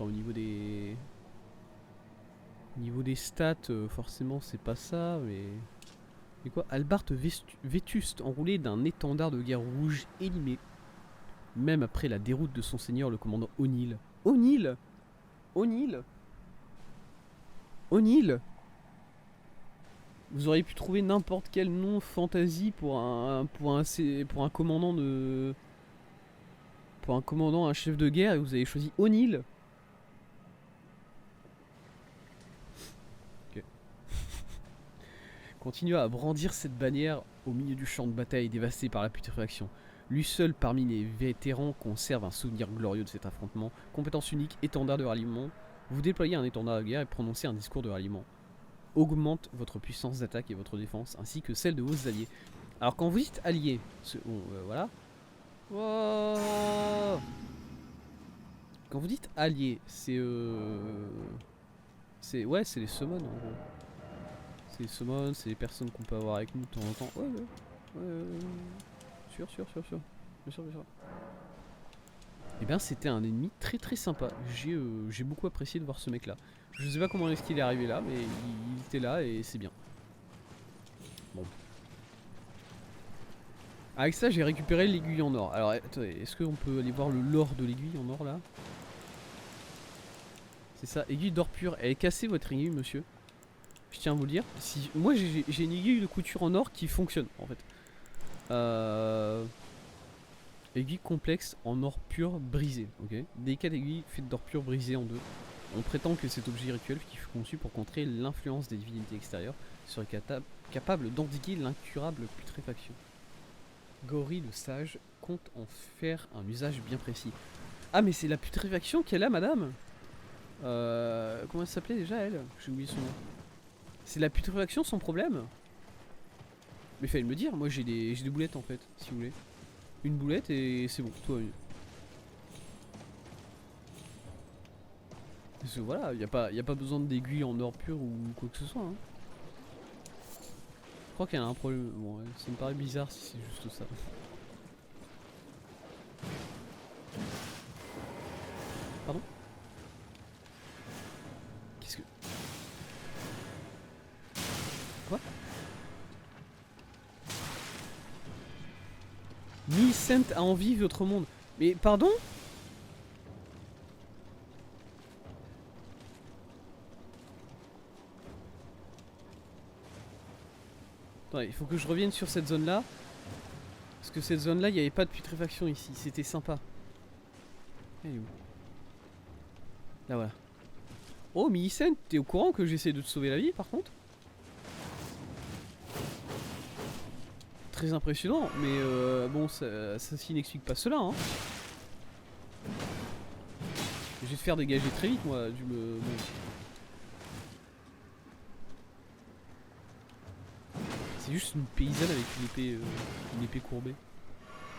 Enfin au niveau des... Niveau des stats, forcément c'est pas ça, mais... Mais quoi? Albarde vétuste, enroulé d'un étendard de guerre rouge élimé. Même après la déroute de son seigneur, le commandant O'Neill. O'Neill O'Neill O'Neill. Vous auriez pu trouver n'importe quel nom fantasy pour un commandant de... Pour un commandant, un chef de guerre, et vous avez choisi O'Neill. Ok. Continua à brandir cette bannière au milieu du champ de bataille dévasté par la putréfaction. Lui seul parmi les vétérans conserve un souvenir glorieux de cet affrontement. Compétence unique, étendard de ralliement. Vous déployez un étendard de guerre et prononcez un discours de ralliement. Augmente votre puissance d'attaque et votre défense, ainsi que celle de vos alliés. Alors quand vous dites alliés, bon, voilà. Wow. Quand vous dites alliés, c'est ouais, c'est les summons en gros. C'est les summons, c'est les personnes qu'on peut avoir avec nous de temps en temps. Ouais, ouais. Sûr. Bien sûr. Et bien c'était un ennemi très très sympa. J'ai beaucoup apprécié de voir ce mec là. Je sais pas comment est-ce qu'il est arrivé là, mais il était là et c'est bien. Bon. Avec ça j'ai récupéré l'aiguille en or. Alors attendez, est-ce qu'on peut aller voir le lore de l'aiguille en or là? C'est ça, aiguille d'or pur. Elle est cassée votre aiguille monsieur. Je tiens à vous le dire. Si, moi j'ai une aiguille de couture en or qui fonctionne en fait. Aiguille complexe en or pur brisé, ok. Délicate aiguille faite d'or pur brisé en deux. On prétend que cet objet rituel qui fut conçu pour contrer l'influence des divinités extérieures serait capable d'endiguer l'incurable putréfaction. Gori le sage compte en faire un usage bien précis. Ah mais c'est la putréfaction qu'elle a madame. Comment elle s'appelait déjà elle? J'ai oublié son nom. C'est la putréfaction son problème? Mais fallait me dire, moi j'ai des boulettes en fait, si vous voulez. Une boulette et c'est bon, tout va mieux. Parce que voilà, y a pas besoin d'aiguille en or pur ou quoi que ce soit. Hein. Je crois qu'elle a un problème. Bon, ouais, ça me paraît bizarre si c'est juste ça. Pardon? Qu'est-ce que... Quoi? Millicent a envie votre monde. Mais pardon? Attends, il faut que je revienne sur cette zone là. Parce que cette zone là, il n'y avait pas de putréfaction ici. C'était sympa. Elle est où? Là voilà. Oh Millicent, t'es au courant que j'essaie de te sauver la vie par contre? Très impressionnant, mais bon, ça s'y n'explique pas cela. Hein. Je vais te faire dégager très vite, moi. Bon. C'est juste une paysanne avec une épée courbée.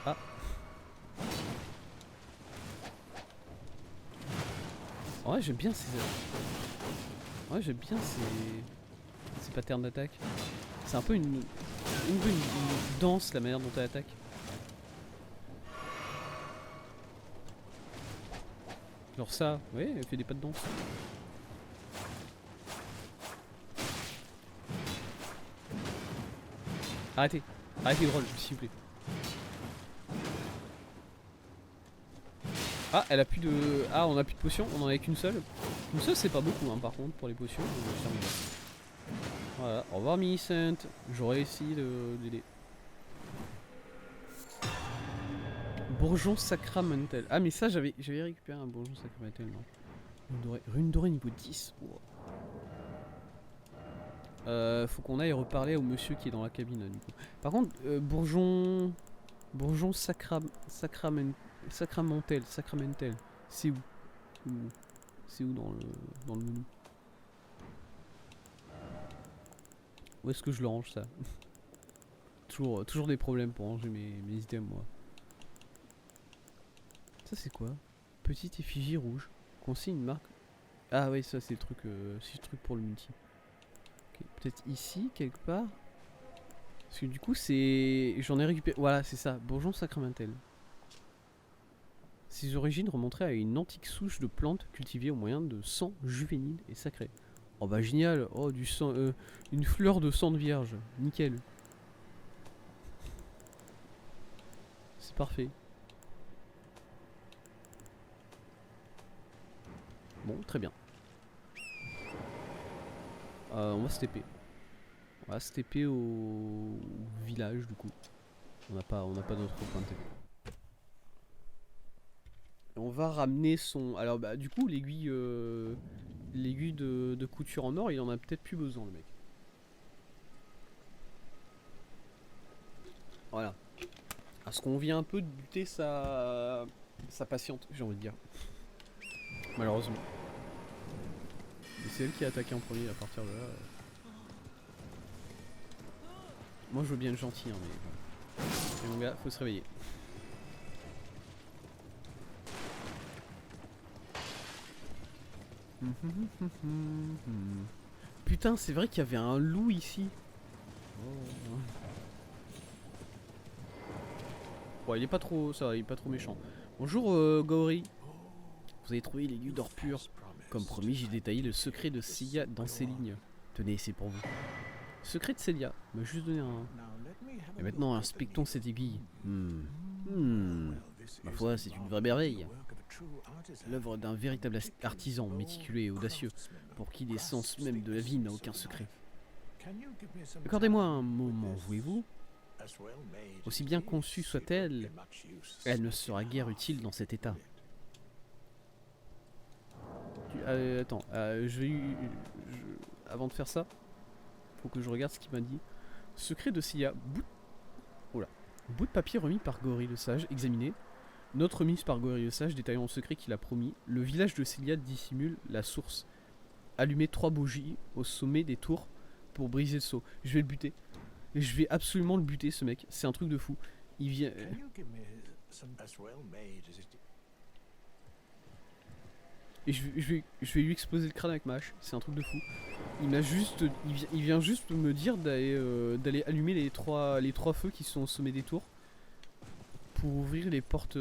Ah. En vrai, j'aime bien ces. Ouais, j'aime bien ces patterns d'attaque. C'est un peu une danse la manière dont elle attaque. Genre ça, ouais, elle fait des pas de danse. Arrêtez le roll, s'il vous plaît. Ah, elle a plus de... Ah, on a plus de potions, on en avait qu'une seule. Une seule c'est pas beaucoup hein, par contre pour les potions. Voilà, au revoir Millicent. J'aurais essayé d'aider. Bourgeon sacramentel. Ah mais ça j'avais récupéré un bourgeon sacramentel non. Rune dorée niveau 10. Wow. Faut qu'on aille reparler au monsieur qui est dans la cabine du coup. Par contre, bourgeon sacramentel. C'est où? C'est où dans le menu? Où est-ce que je le range ça? toujours des problèmes pour ranger mes items moi. Ça c'est quoi? Petite effigie rouge. Consigne une marque. Ah oui ça c'est le truc pour le multi. Okay. Peut-être ici quelque part. Parce que du coup c'est... J'en ai récupéré... Voilà c'est ça. Bourgeon sacramentel. Ses origines remonteraient à une antique souche de plantes cultivée au moyen de sang juvénile et sacré. Oh bah génial. Oh du sang, une fleur de sang de vierge. Nickel. C'est parfait. Bon, très bien. On va se TP. On va se TP au village du coup. On n'a pas d'autre point de TP. On va ramener son... Alors bah du coup l'aiguille de couture en or, il en a peut-être plus besoin le mec. Voilà. Parce qu'on vient un peu de buter sa patiente, j'ai envie de dire. Malheureusement. Et c'est elle qui a attaqué en premier à partir de là. Moi je veux bien être gentil hein, mais voilà. Et mon gars, faut se réveiller. Putain, c'est vrai qu'il y avait un loup ici. Oh. Bon, il est pas trop, ça va, il est pas trop méchant. Bonjour Gaori. Vous avez trouvé l'aiguille d'or pur. Comme promis, j'ai détaillé le secret de Celia dans ces lignes. Tenez, c'est pour vous. Secret de Celia, m'a juste donné un... Et maintenant, inspectons cette aiguille. Ma foi, c'est une vraie merveille. L'œuvre d'un véritable artisan méticuleux et audacieux, pour qui l'essence même de la vie n'a aucun secret. Accordez-moi un moment, voulez-vous? Aussi bien conçue soit-elle, elle ne sera guère utile dans cet état. Attends, avant de faire ça, faut que je regarde ce qu'il m'a dit. Secret de Sia, bout de papier remis par Gaori le Sage, examiné. Note remise par Gaori le Sage, détaillant le secret qu'il a promis. Le village de Celia dissimule la source. Allumez 3 bougies au sommet des tours pour briser le seau. Je vais le buter. Et je vais absolument le buter, ce mec. C'est un truc de fou. Il vient... Et je vais lui exploser le crâne avec ma hache. C'est un truc de fou. Il m'a juste... Il vient juste me dire d'aller allumer les trois feux qui sont au sommet des tours. Pour ouvrir les portes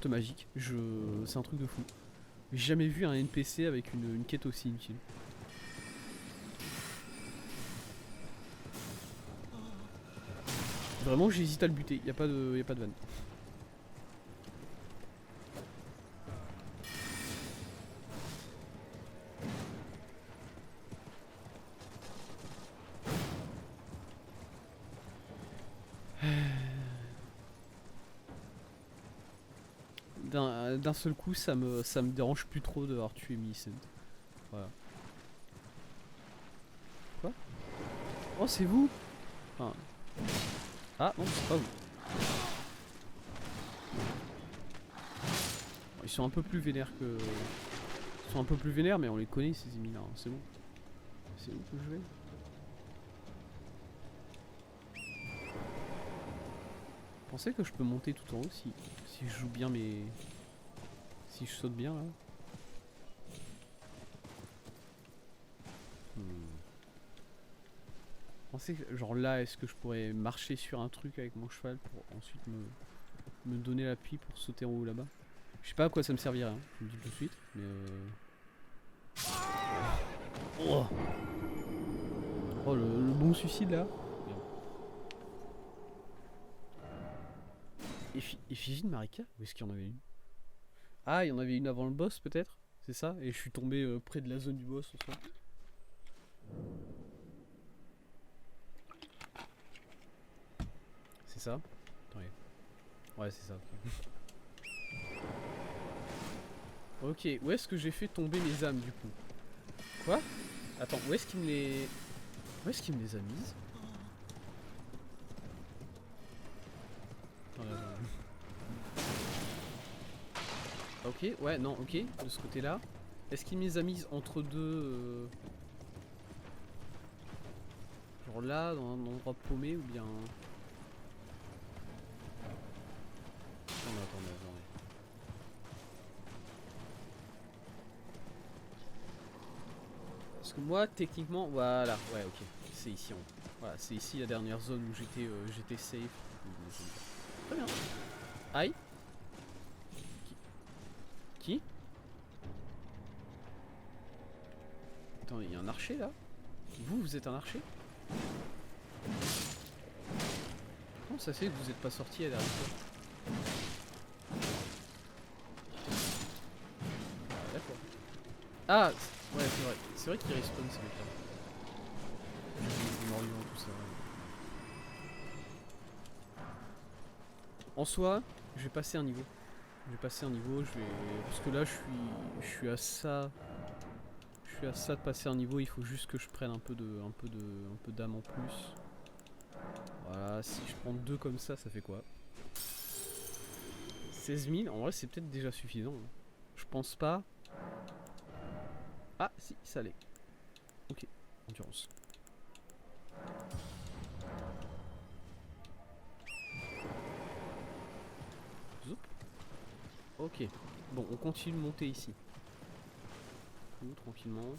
magiques. C'est un truc de fou. J'ai jamais vu un NPC avec une quête aussi inutile. Vraiment j'hésite à le buter, y a pas de vanne. D'un seul coup ça me dérange plus trop d'avoir tué Millicent. Voilà. Quoi? Oh c'est vous? Enfin... Ah non c'est pas vous. Bon, ils sont un peu plus vénères que... Ils sont un peu plus vénères mais on les connaît ces ennemis là, hein. C'est bon. C'est où que je vais? Vous pensez que je peux monter tout en haut si je joue bien mes... Si je saute bien là? Pensez que, genre là, est-ce que je pourrais marcher sur un truc avec mon cheval pour ensuite me donner l'appui pour sauter en haut là-bas? Je sais pas à quoi ça me servirait, hein, je vous le dis tout de suite, mais oh, oh le bon suicide là. Effigie de Marika? Où est-ce qu'il y en avait une? Ah, il y en avait une avant le boss peut-être? C'est ça? Et je suis tombé près de la zone du boss en soi. C'est ça? Attendez. Ouais, c'est ça. Ok, où est-ce que j'ai fait tomber les âmes du coup? Quoi? Attends, où est-ce qu'il me les... Où est-ce qu'il me les a mises? Ok, ouais, non, ok, de ce côté-là. Est-ce qu'il me les a mises entre deux... Genre là, dans un endroit paumé ou bien... Attendez. Parce que moi, techniquement, voilà, ouais, ok. C'est ici, voilà, c'est ici la dernière zone où j'étais safe. Très bien. Aïe. Attends, il y a un archer là? Vous êtes un archer? Comment ça fait que vous êtes pas sorti à derrière toi? Ah, d'accord. Ah, ouais, c'est vrai. C'est vrai qu'il respawn ces mecs-là. Les morts vivants, tout ça. En soi, je vais passer un niveau. Parce que là, je suis à ça. Je suis à ça de passer un niveau. Il faut juste que je prenne un peu d'âme en plus. Voilà, si je prends 2 comme ça fait quoi? 16 000, en vrai, c'est peut-être déjà suffisant. Hein. Je pense pas. Ah, si, ça l'est. Ok, endurance. Zoup. Ok, bon, on continue de monter ici. Nous, tranquillement.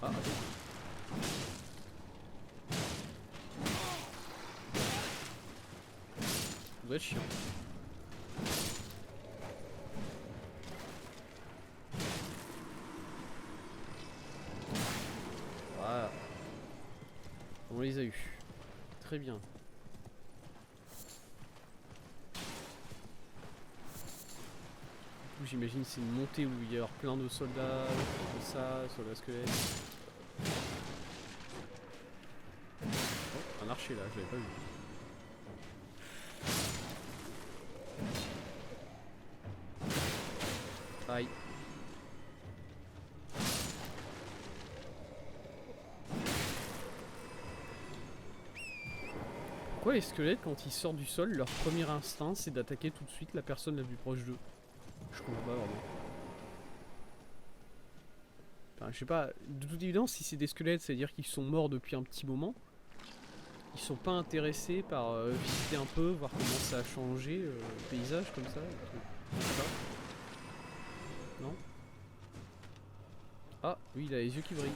Ah, attends. Ça doit être chiant. Voilà. On les a eu. Très bien. J'imagine c'est une montée où il y a avoir plein de soldats, comme ça, soldats squelettes. Oh, un archer là, je l'avais pas vu. Aïe. Pourquoi les squelettes, quand ils sortent du sol, leur premier instinct c'est d'attaquer tout de suite la personne la plus proche d'eux? Je comprends pas vraiment. Enfin, je sais pas, de toute évidence, si c'est des squelettes, ça veut dire qu'ils sont morts depuis un petit moment. Ils sont pas intéressés par visiter un peu, voir comment ça a changé le paysage comme ça. Non? Ah, oui, il a les yeux qui brillent.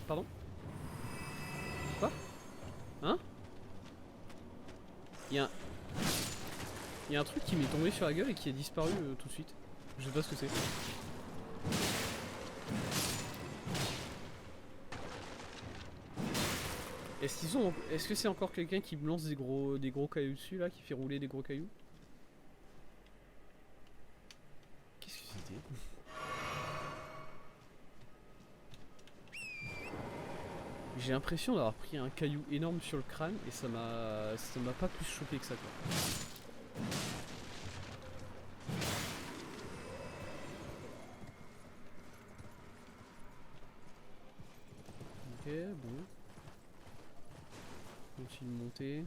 Pardon? Quoi? Hein? Il y a un truc qui m'est tombé sur la gueule et qui a disparu tout de suite. Je sais pas ce que c'est. Est-ce que c'est encore quelqu'un qui me lance des gros cailloux dessus là, qui fait rouler des gros cailloux? Qu'est-ce que c'était? J'ai l'impression d'avoir pris un caillou énorme sur le crâne et ça m'a pas plus choqué que ça quoi. Ok, bon. Continue de monter.